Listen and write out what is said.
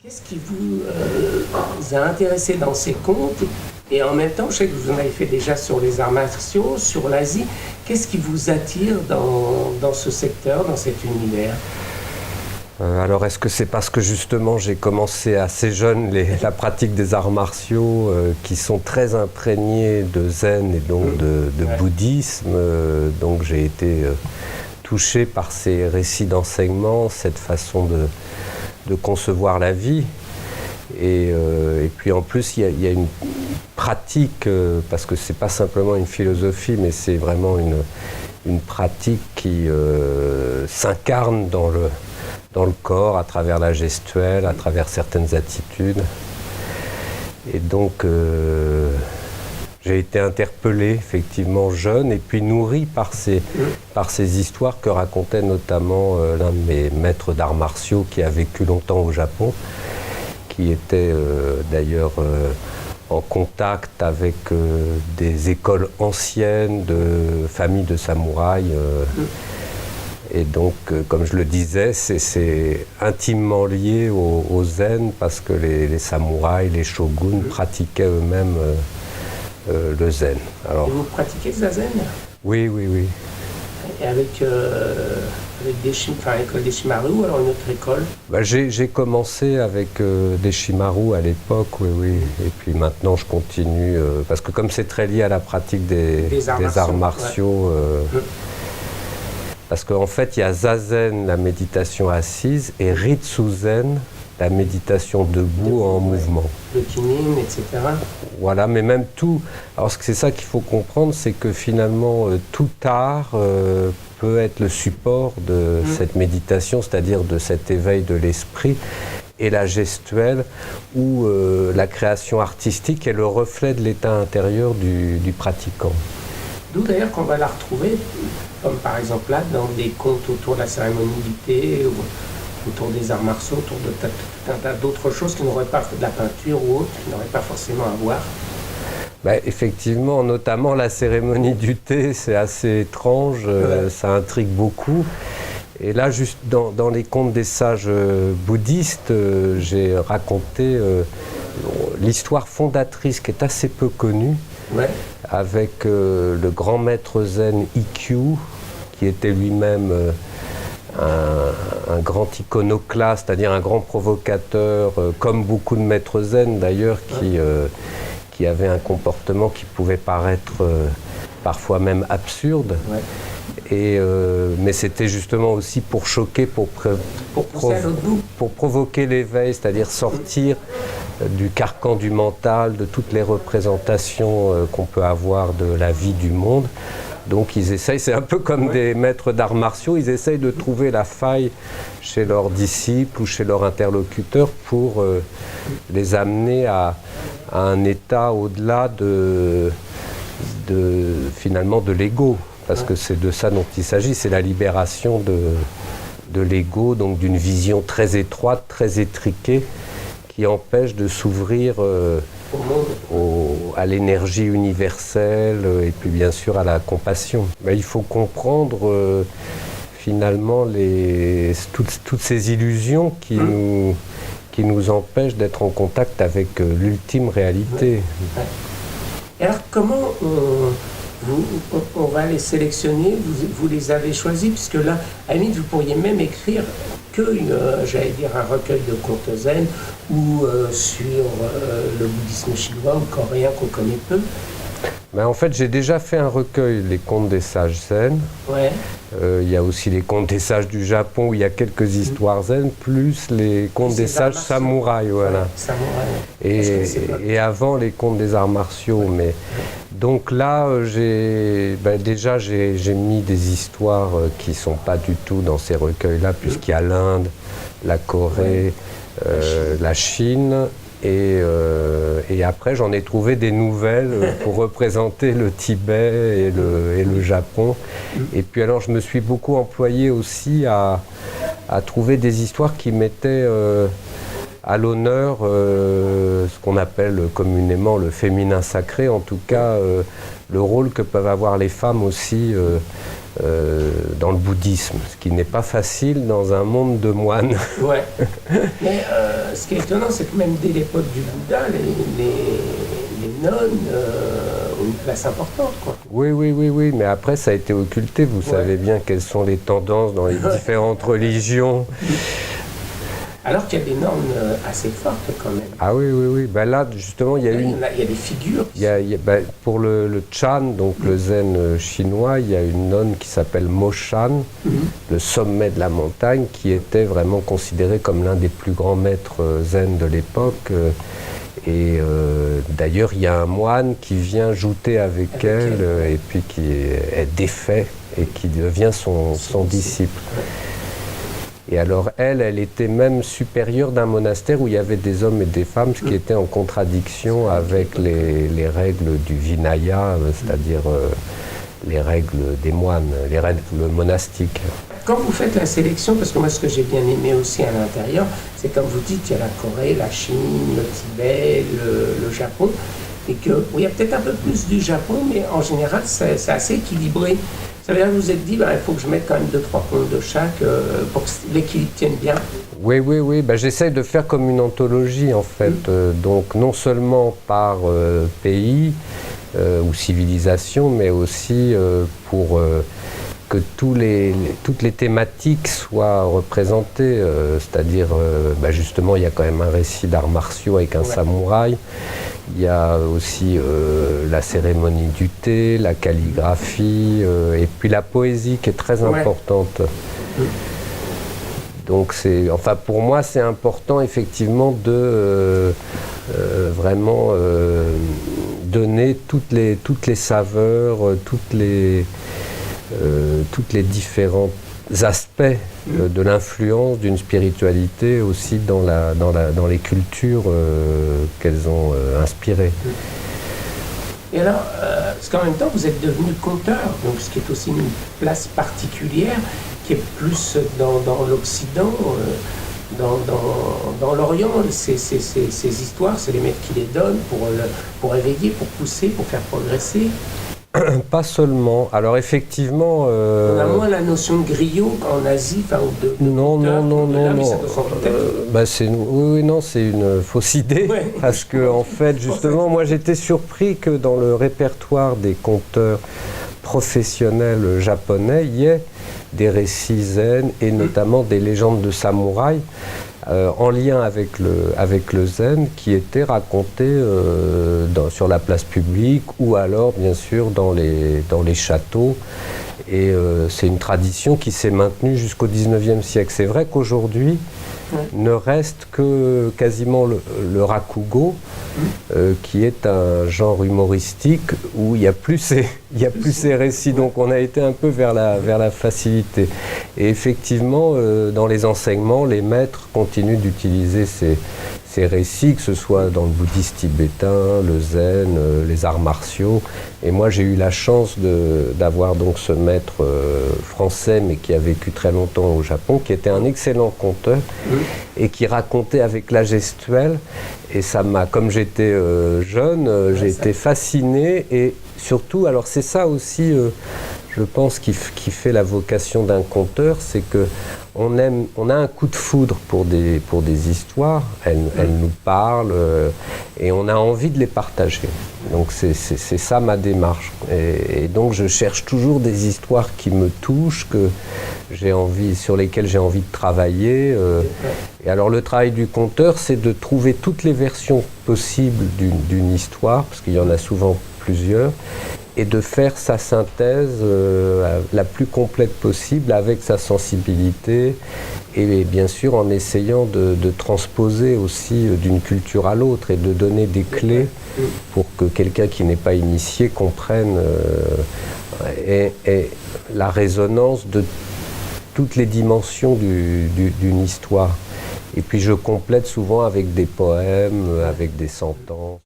Qu'est-ce qui vous a intéressé dans ces contes? Et en même temps, je sais que vous en avez fait déjà sur les arts martiaux, sur l'Asie. Qu'est-ce qui vous attire dans ce secteur, dans cet univers? Alors, est-ce que c'est parce que justement j'ai commencé assez jeune la pratique des arts martiaux qui sont très imprégnés de zen et donc de bouddhisme, donc j'ai été touché par ces récits d'enseignement, cette façon de concevoir la vie. Et puis en plus, il y a une pratique, parce que c'est pas simplement une philosophie, mais c'est vraiment une pratique qui s'incarne dans le corps, à travers la gestuelle, à travers certaines attitudes. Et donc, j'ai été interpellé, effectivement, jeune, et puis nourri par ces histoires que racontait notamment l'un de mes maîtres d'arts martiaux qui a vécu longtemps au Japon, qui était d'ailleurs en contact avec des écoles anciennes de familles de samouraïs. Et donc, comme je le disais, c'est intimement lié au zen parce que les samouraïs, les shoguns pratiquaient eux-mêmes le zen. Alors, et vous pratiquez le zen? Oui. Et avec l'école Deshimaru ou alors une autre école? J'ai commencé avec Deshimaru à l'époque, oui. Et puis maintenant, je continue, parce que comme c'est très lié à la pratique des arts martiaux, parce qu'en fait, il y a Zazen, la méditation assise, et Ritsuzen, la méditation debout en mouvement. Le kinin, etc. Voilà, mais même tout. Alors, c'est ça qu'il faut comprendre, c'est que finalement, tout art peut être le support de cette méditation, c'est-à-dire de cet éveil de l'esprit. Et la gestuelle, ou la création artistique est le reflet de l'état intérieur du pratiquant. D'où d'ailleurs qu'on va la retrouver, comme par exemple là, dans des contes autour de la cérémonie du thé, ou autour des arts martiaux, autour de tout un tas d'autres choses qui n'auraient pas de la peinture ou autre, qui n'auraient pas forcément à voir. Effectivement, notamment la cérémonie du thé, c'est assez étrange, ça intrigue beaucoup. Et là, juste dans les contes des sages bouddhistes, j'ai raconté l'histoire fondatrice qui est assez peu connue, avec le grand maître zen Ikkyu, qui était lui-même un grand iconoclaste, c'est-à-dire un grand provocateur, comme beaucoup de maîtres zen d'ailleurs, qui avait un comportement qui pouvait paraître parfois même absurde. Mais c'était justement aussi pour choquer, pour provoquer l'éveil, c'est-à-dire sortir du carcan du mental, de toutes les représentations qu'on peut avoir de la vie du monde. Donc ils essayent, c'est un peu comme des maîtres d'arts martiaux, ils essayent de trouver la faille chez leurs disciples ou chez leurs interlocuteurs pour les amener à un état au-delà finalement de l'ego. Parce que c'est de ça dont il s'agit, c'est la libération de l'ego, donc d'une vision très étroite, très étriquée, qui empêche de s'ouvrir à l'énergie universelle et puis bien sûr à la compassion. Il faut comprendre finalement toutes ces illusions qui nous empêchent d'être en contact avec l'ultime réalité. Et alors comment on va les sélectionner, vous les avez choisis, puisque là, à la limite, vous pourriez même écrire j'allais dire, un recueil de contes zen ou sur le bouddhisme chinois ou coréen qu'on connaît peu. En fait, j'ai déjà fait un recueil, les contes des sages zen. Il y a aussi les contes des sages du Japon où il y a quelques histoires zen, plus les contes des sages samouraïs. Voilà. Et avant les contes des arts martiaux. Donc là, déjà j'ai mis des histoires qui ne sont pas du tout dans ces recueils-là, puisqu'il y a l'Inde, la Corée, la Chine. Et après, j'en ai trouvé des nouvelles pour représenter le Tibet et le Japon. Et puis alors, je me suis beaucoup employé aussi à trouver des histoires qui mettaient à l'honneur ce qu'on appelle communément le féminin sacré, en tout cas le rôle que peuvent avoir les femmes aussi dans le bouddhisme, ce qui n'est pas facile dans un monde de moines. Ouais. Mais ce qui est étonnant, c'est que même dès l'époque du Bouddha, les nonnes ont une place importante, quoi. Oui, mais après ça a été occulté. Vous savez bien quelles sont les tendances dans les différentes religions. Alors qu'il y a des normes assez fortes quand même. Ah oui. Ben là, justement, il y a il y a des figures. Pour le Chan, donc le zen chinois, il y a une nonne qui s'appelle Mo Shan, le sommet de la montagne, qui était vraiment considéré comme l'un des plus grands maîtres zen de l'époque. Et d'ailleurs, il y a un moine qui vient jouter avec elle et puis qui est défait et qui devient son disciple. Et alors elle était même supérieure d'un monastère où il y avait des hommes et des femmes, ce qui était en contradiction avec les règles du Vinaya, c'est-à-dire les règles des moines, les règles monastiques. Quand vous faites la sélection, parce que moi ce que j'ai bien aimé aussi à l'intérieur, c'est comme vous dites, il y a la Corée, la Chine, le Tibet, le Japon, et qu'il y a peut-être un peu plus du Japon, mais en général c'est assez équilibré. Ça veut dire que vous vous êtes dit, il faut que je mette quand même 2-3 contes de chaque pour que l'équilibre tienne bien. Oui. J'essaie de faire comme une anthologie en fait. Donc non seulement par pays ou civilisation, mais aussi pour que toutes les thématiques soient représentées. C'est-à-dire, justement, il y a quand même un récit d'arts martiaux avec un samouraï. Il y a aussi la cérémonie du thé, la calligraphie, et puis la poésie qui est très importante. Donc pour moi, c'est important effectivement de vraiment donner toutes les saveurs, toutes les différents aspects de l'influence d'une spiritualité aussi dans les cultures qu'elles ont inspirées. Et alors, parce qu'en même temps, vous êtes devenu conteur, donc ce qui est aussi une place particulière, qui est plus dans l'Occident, dans l'Orient. Ces histoires, c'est les maîtres qui les donnent pour éveiller, pour pousser, pour faire progresser. Pas seulement. Alors effectivement... On a moins la notion de griot en Asie, ou de non. C'est une fausse idée. Ouais. Parce que en fait, justement, moi j'étais surpris que dans le répertoire des conteurs professionnels japonais, il y ait des récits zen et notamment des légendes de samouraïs en lien avec le zen qui étaient racontées sur la place publique ou alors bien sûr dans les châteaux. Et c'est une tradition qui s'est maintenue jusqu'au 19e siècle. C'est vrai qu'aujourd'hui, ne reste que quasiment le rakugo, qui est un genre humoristique où il n'y a plus ces récits. Donc on a été un peu vers la facilité. Et effectivement, dans les enseignements, les maîtres continuent d'utiliser ces récits, que ce soit dans le bouddhisme tibétain, le zen, les arts martiaux. Et moi, j'ai eu la chance d'avoir donc ce maître français, mais qui a vécu très longtemps au Japon, qui était un excellent conteur et qui racontait avec la gestuelle. Et ça m'a, comme j'étais jeune, j'ai été fasciné. Et surtout, alors c'est ça aussi, je pense, qui fait la vocation d'un conteur, c'est que on a un coup de foudre pour des histoires, elles nous parlent et on a envie de les partager. Donc c'est ça ma démarche. Et donc je cherche toujours des histoires qui me touchent, sur lesquelles j'ai envie de travailler. Et alors le travail du conteur, c'est de trouver toutes les versions possibles d'une histoire, parce qu'il y en a souvent plusieurs, et de faire sa synthèse la plus complète possible avec sa sensibilité et bien sûr en essayant de transposer aussi d'une culture à l'autre et de donner des clés pour que quelqu'un qui n'est pas initié comprenne et la résonance de toutes les dimensions d'une histoire. Et puis je complète souvent avec des poèmes, avec des sentences.